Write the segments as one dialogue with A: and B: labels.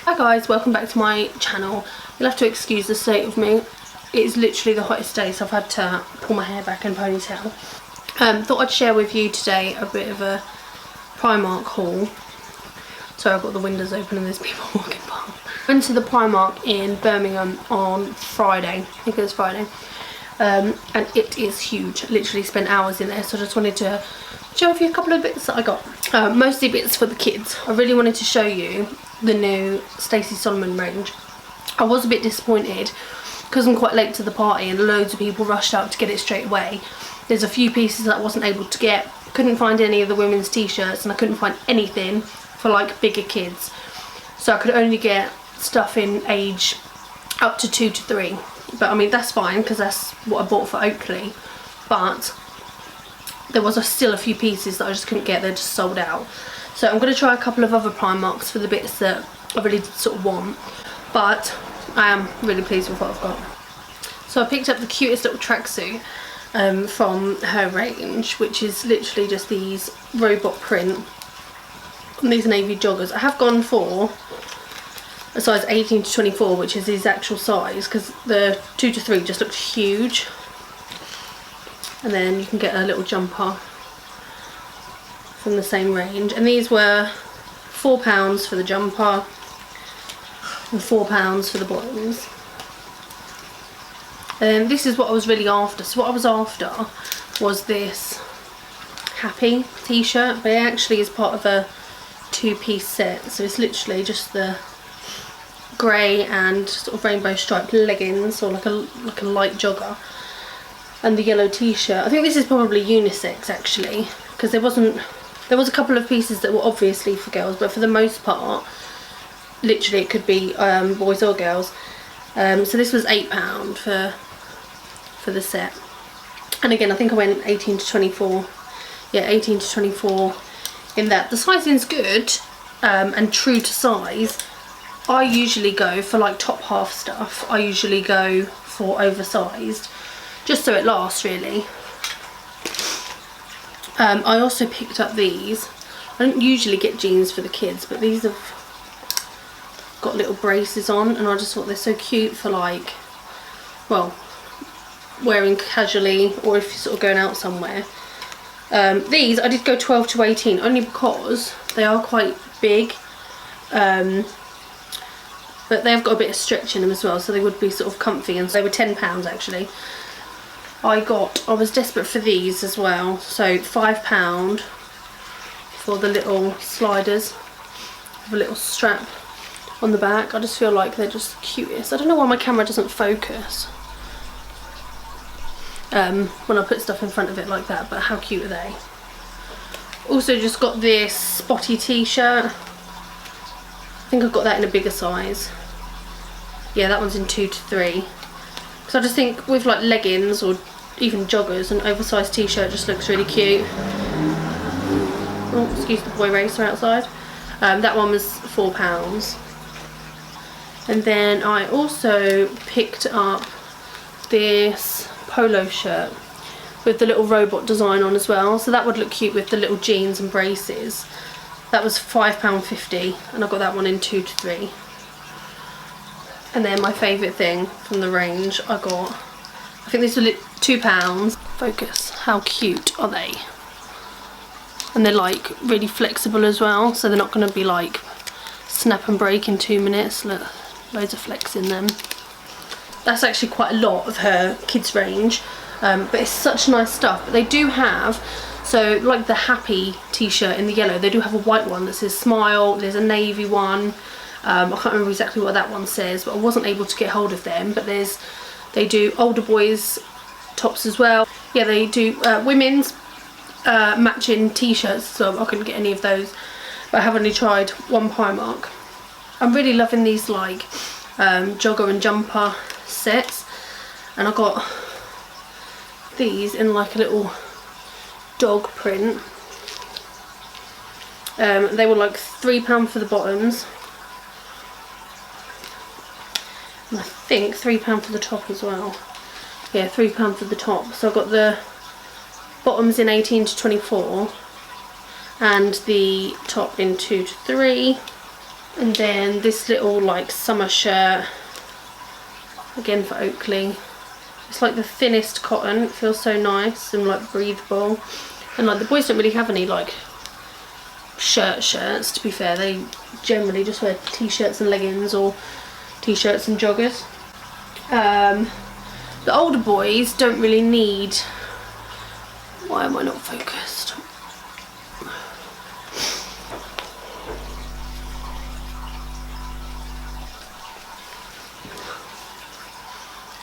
A: Hi guys, welcome back to my channel. You'll have to excuse the state of me. It is literally the hottest day, so I've had to pull my hair back in a ponytail. Thought I'd share with you today a bit of a Primark haul. Sorry, I've got the windows open and there's people walking past. Went to the Primark in Birmingham on Friday. I think it was Friday. And it is huge. Literally spent hours in there, so I just wanted to show you a couple of bits that I got. Mostly bits for the kids. I really wanted to show you the new Stacey Solomon range. I was a bit disappointed because I'm quite late to the party and loads of people rushed out to get it straight away. There's a few pieces that I wasn't able to get. Couldn't find any of the women's t-shirts and I couldn't find anything for like bigger kids. So I could only get stuff in age up to 2 to 3. But I mean that's fine because that's what I bought for Oakley. But there was still a few pieces that I just couldn't get. They're just sold out. So I'm going to try a couple of other Primarks for the bits that I really sort of want. But I am really pleased with what I've got. So I picked up the cutest little tracksuit from her range, which is literally just these robot print on these navy joggers. I have gone for a size 18 to 24, which is his actual size, because the 2 to 3 just looked huge. And then you can get a little jumper from the same range, and these were £4 for the jumper and £4 for the bottoms. And this is what I was really after. So what I was after was this Happy t-shirt, but it actually is part of a 2-piece set. So it's literally just the grey and sort of rainbow striped leggings, or like a light jogger, and the yellow t-shirt. I think this is probably unisex actually, because there was a couple of pieces that were obviously for girls, but for the most part literally it could be boys or girls. So this was £8 for the set. And again, I think I went 18 to 24. Yeah, 18 to 24 in that. The sizing's good and true to size. I usually go for like top half stuff. I usually go for oversized, just so it lasts really. I also picked up these. I don't usually get jeans for the kids, but these have got little braces on, and I just thought they're so cute for like, well, wearing casually, or if you're sort of going out somewhere. These I did go 12 to 18 only because they are quite big, but they've got a bit of stretch in them as well, so they would be sort of comfy, and so they were £10 actually. I was desperate for these as well, so £5 for the little sliders with a little strap on the back. I just feel like they're just the cutest. I don't know why my camera doesn't focus when I put stuff in front of it like that, but how cute are they? Also just got this spotty t-shirt. I think I've got that in a bigger size. Yeah, that one's in 2 to 3. So I just think with like leggings or even joggers, an oversized t-shirt just looks really cute. Oh, excuse the boy racer outside. That one was £4. And then I also picked up this polo shirt with the little robot design on as well, so that would look cute with the little jeans and braces. That was £5.50, and I got that one in 2 to 3. And then my favourite thing from the range I got, I think these were £2. Focus, how cute are they? And they're like really flexible as well, so they're not going to be like snap and break in 2 minutes. Look, loads of flex in them. That's actually quite a lot of her kids range, but it's such nice stuff. But they do have, so like the Happy t-shirt in the yellow, they do have a white one that says Smile. There's a navy one. I can't remember exactly what that one says, but I wasn't able to get hold of them. But they do older boys tops as well. Yeah, they do women's matching t-shirts, so I couldn't get any of those. But I have only tried one Primark. I'm really loving these like jogger and jumper sets, and I got these in like a little dog print. They were like £3 for the bottoms, and I think £3 for the top as well. Yeah, £3 for the top. So I got the bottoms in 18 to 24 and the top in 2 to 3. And then this little like summer shirt, again for Oakley. It's like the thinnest cotton. It feels so nice and like breathable. And like the boys don't really have any like shirts, to be fair. They generally just wear t-shirts and leggings, or t-shirts and joggers. The older boys don't really need... Why am I not focused?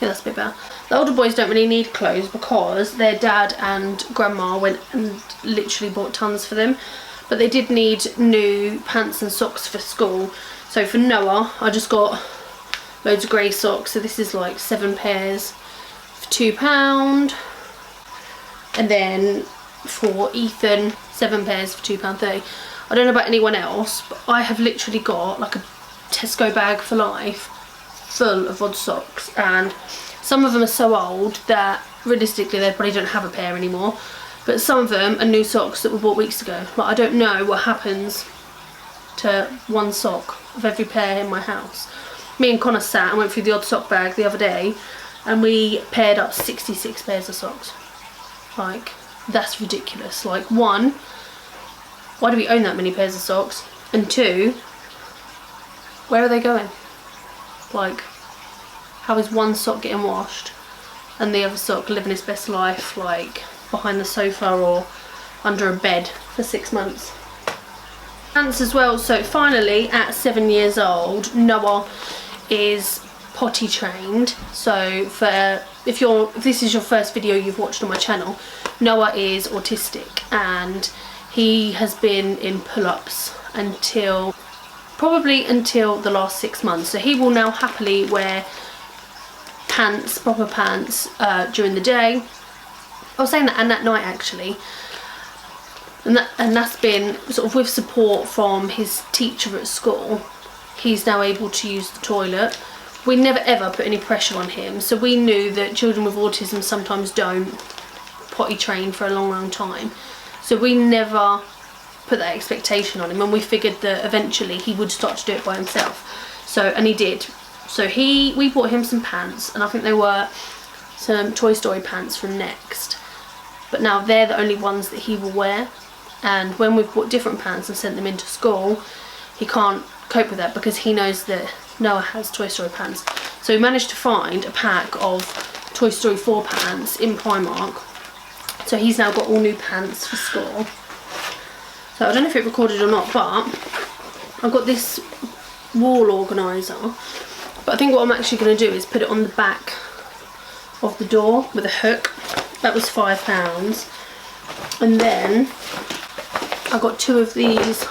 A: Yeah, that's a bit better. The older boys don't really need clothes because their dad and grandma went and literally bought tons for them. But they did need new pants and socks for school. So for Noah, I just got loads of grey socks. So this is like 7 pairs for £2. And then for Ethan, 7 pairs for £2.30. I don't know about anyone else, but I have literally got like a Tesco bag for life full of odd socks, and some of them are so old that realistically they probably don't have a pair anymore, but some of them are new socks that were bought weeks ago. Like, I don't know what happens to one sock of every pair in my house. Me and Connor sat and went through the odd sock bag the other day, and we paired up 66 pairs of socks. Like, that's ridiculous. Like, one, why do we own that many pairs of socks? And two, where are they going? Like, how is one sock getting washed and the other sock living its best life, like behind the sofa or under a bed for 6 months? Pants as well. So finally, at 7 years old, Noah is potty trained. So if this is your first video you've watched on my channel, Noah is autistic, and he has been in pull-ups probably until the last 6 months. So he will now happily wear pants, proper pants, during the day. I was saying that, and at night actually. And that's been sort of with support from his teacher at school. He's now able to use the toilet. We never ever put any pressure on him, so we knew that children with autism sometimes don't potty train for a long time. So we never put that expectation on him, and we figured that eventually he would start to do it by himself. So, and he did. So we bought him some pants, and I think they were some Toy Story pants from Next. But now they're the only ones that he will wear. And when we've bought different pants and sent them into school, he can't cope with that because he knows that Noah has Toy Story pants. So we managed to find a pack of Toy Story 4 pants in Primark. So he's now got all new pants for school. So I don't know if it recorded or not, but I've got this wall organiser. But I think what I'm actually going to do is put it on the back of the door with a hook. That was £5. And then I got 2 of these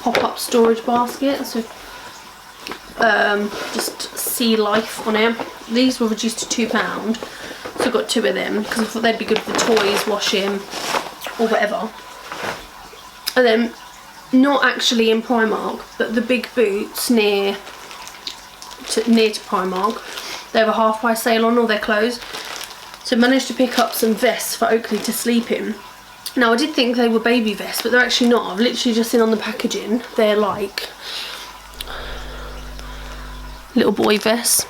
A: pop-up storage baskets with just Sea Life on it. These were reduced to £2, so I got 2 of them because I thought they'd be good for toys, washing, or whatever. And then, not actually in Primark, but the big boots near to Primark, they have a half price sale on all their clothes. So I managed to pick up some vests for Oakley to sleep in. Now I did think they were baby vests, but they're actually not. I've literally just seen on the packaging, they're like little boy vests.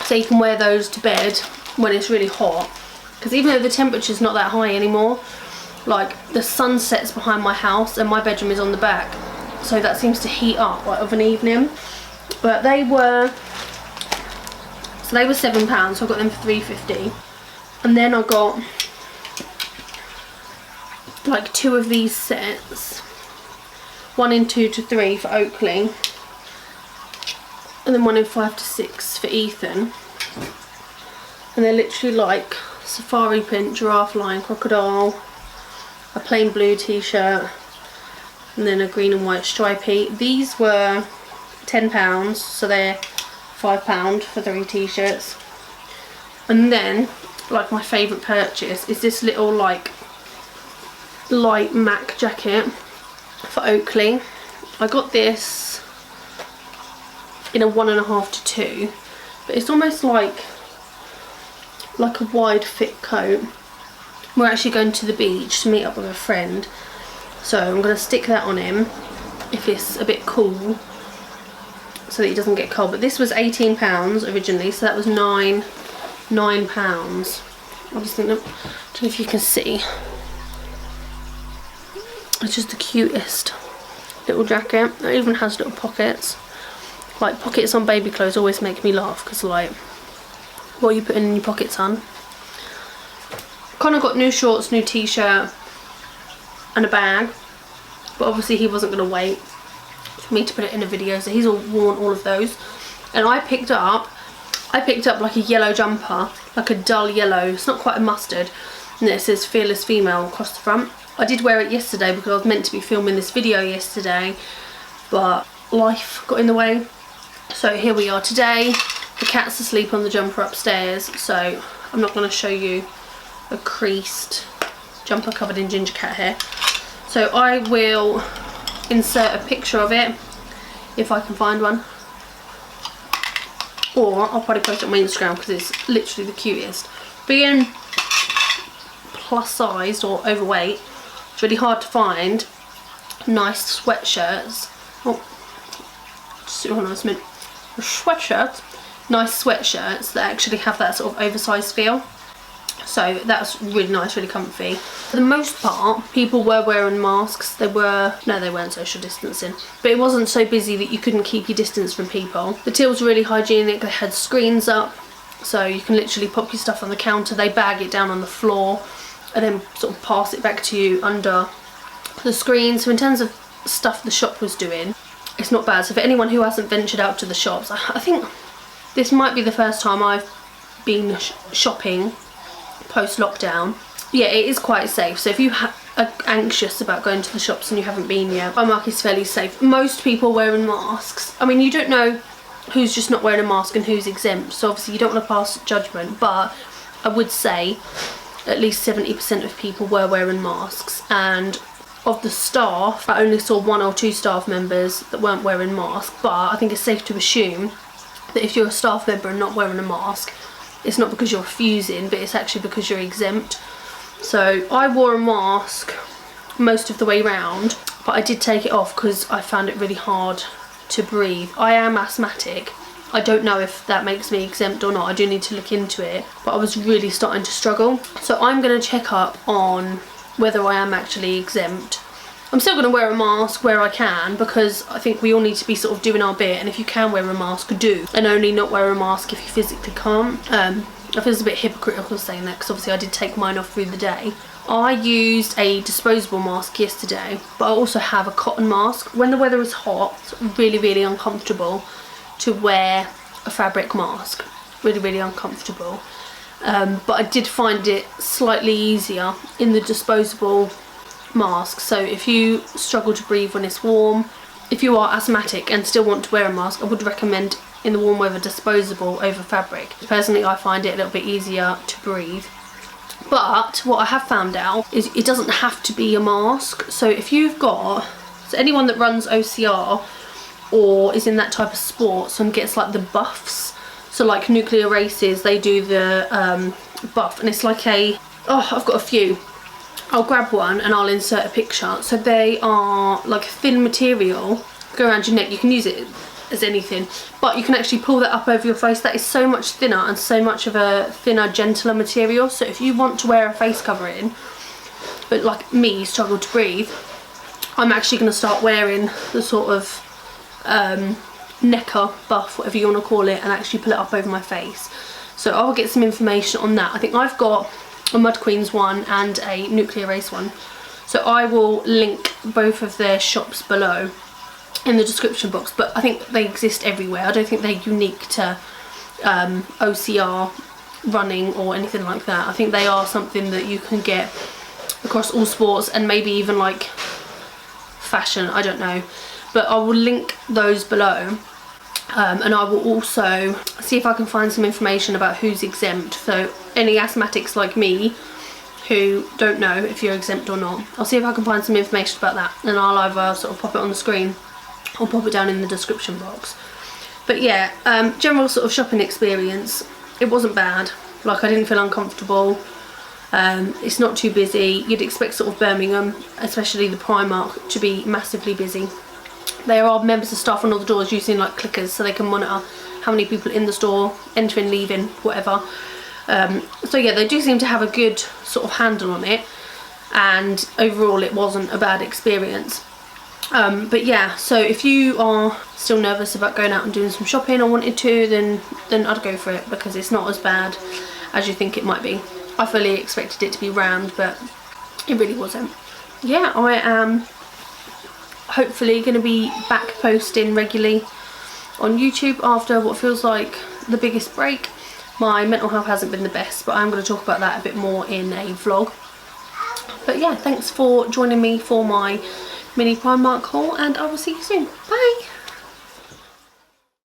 A: So you can wear those to bed when it's really hot. Because even though the temperature's not that high anymore, like the sun sets behind my house and my bedroom is on the back, so that seems to heat up like of an evening. But they were £7, so I got them for £3.50. And then I got like 2 of these sets, 1 in 2 to 3 for Oakley, and then 1 in 5 to 6 for Ethan. And they're literally like safari print, giraffe line, crocodile, a plain blue t-shirt, and then a green and white stripey. These were £10, so they're £5 for 3 t-shirts. And then, like, my favourite purchase is this little like light MAC jacket for Oakley. I got this in a 1.5 to 2, but it's almost like a wide fit coat. We're actually going to the beach to meet up with a friend, so I'm going to stick that on him. if it's a bit cool, so that it doesn't get cold. But this was £18 originally, so that was £9. I just think, I don't know if you can see, it's just the cutest little jacket. It even has little pockets. Like, pockets on baby clothes always make me laugh, because like, what are you putting in your pockets on? Connor got new shorts, new t-shirt and a bag, but obviously he wasn't going to wait for me to put it in a video, so he's all worn all of those. And I picked up like a yellow jumper, like a dull yellow, it's not quite a mustard, and it says Fearless Female across the front. I did wear it yesterday because I was meant to be filming this video yesterday, but life got in the way. So here we are today. The cat's asleep on the jumper upstairs, so I'm not going to show you a creased jumper covered in ginger cat hair. So I will insert a picture of it if I can find one, or I'll probably post it on my Instagram because it's literally the cutest. Being plus sized or overweight, it's really hard to find nice sweatshirts. Oh, just hold on a minute. Sweatshirts, nice sweatshirts that actually have that sort of oversized feel. So that's really nice, really comfy. For the most part, people were wearing masks. No, they weren't social distancing, but it wasn't so busy that you couldn't keep your distance from people. The tills were really hygienic. They had screens up, so you can literally pop your stuff on the counter. They bag it down on the floor and then sort of pass it back to you under the screen. So in terms of stuff the shop was doing, it's not bad. So for anyone who hasn't ventured out to the shops, I think this might be the first time I've been shopping post-lockdown. Yeah, it is quite safe. So if you are anxious about going to the shops and you haven't been yet, PRIMARK is fairly safe. Most people wearing masks. I mean, you don't know who's just not wearing a mask and who's exempt, so obviously you don't want to pass judgment, but I would say at least 70% of people were wearing masks. And of the staff, I only saw 1 or 2 staff members that weren't wearing masks, but I think it's safe to assume that if you're a staff member and not wearing a mask, it's not because you're refusing, but it's actually because you're exempt. So I wore a mask most of the way round, but I did take it off because I found it really hard to breathe. I am asthmatic. I don't know if that makes me exempt or not. I do need to look into it, but I was really starting to struggle. So I'm going to check up on whether I am actually exempt. I'm still going to wear a mask where I can, because I think we all need to be sort of doing our bit, and if you can wear a mask, do, and only not wear a mask if you physically can't. I feel it's a bit hypocritical saying that, because obviously I did take mine off through the day. I used a disposable mask yesterday, but I also have a cotton mask. When the weather is hot, it's really, really uncomfortable to wear a fabric mask. Really, really uncomfortable. But I did find it slightly easier in the disposable mask. So if you struggle to breathe when it's warm, if you are asthmatic and still want to wear a mask, I would recommend in the warm weather disposable over fabric. Personally, I find it a little bit easier to breathe. But what I have found out is it doesn't have to be a mask. So if you've got, so anyone that runs OCR or is in that type of sports and gets like the buffs, so like nuclear races, they do the buff, and it's like a, oh, I've got a few. I'll grab one and I'll insert a picture. So they are like a thin material, go around your neck. You can use it as anything, but you can actually pull that up over your face. That is so much thinner and so much of a thinner, gentler material. So if you want to wear a face covering, but like me, struggle to breathe, I'm actually going to start wearing the sort of necker buff, whatever you want to call it, and actually pull it up over my face. So I'll get some information on that. I think I've got a Mud Queens one and a Nuclear Race one, so I will link both of their shops below in the description box, but I think they exist everywhere. I don't think they're unique to OCR running or anything like that. I think they are something that you can get across all sports and maybe even like fashion, I don't know, but I will link those below. And I will also see if I can find some information about who's exempt. So any asthmatics like me who don't know if you're exempt or not, I'll see if I can find some information about that, and I'll either sort of pop it on the screen or pop it down in the description box. But yeah, general sort of shopping experience, it wasn't bad. Like, I didn't feel uncomfortable. It's not too busy. You'd expect sort of Birmingham, especially the Primark, to be massively busy. There are members of staff on all the doors using like clickers so they can monitor how many people in the store, entering, leaving, whatever. So yeah, they do seem to have a good sort of handle on it, and overall it wasn't a bad experience. But yeah, so if you are still nervous about going out and doing some shopping or wanted to, then I'd go for it, because it's not as bad as you think it might be. I fully expected it to be round, but it really wasn't. Yeah, I am hopefully going to be back posting regularly on YouTube after what feels like the biggest break. My mental health hasn't been the best, but I'm going to talk about that a bit more in a vlog. But yeah, thanks for joining me for my mini Primark haul, and I will see you soon. Bye!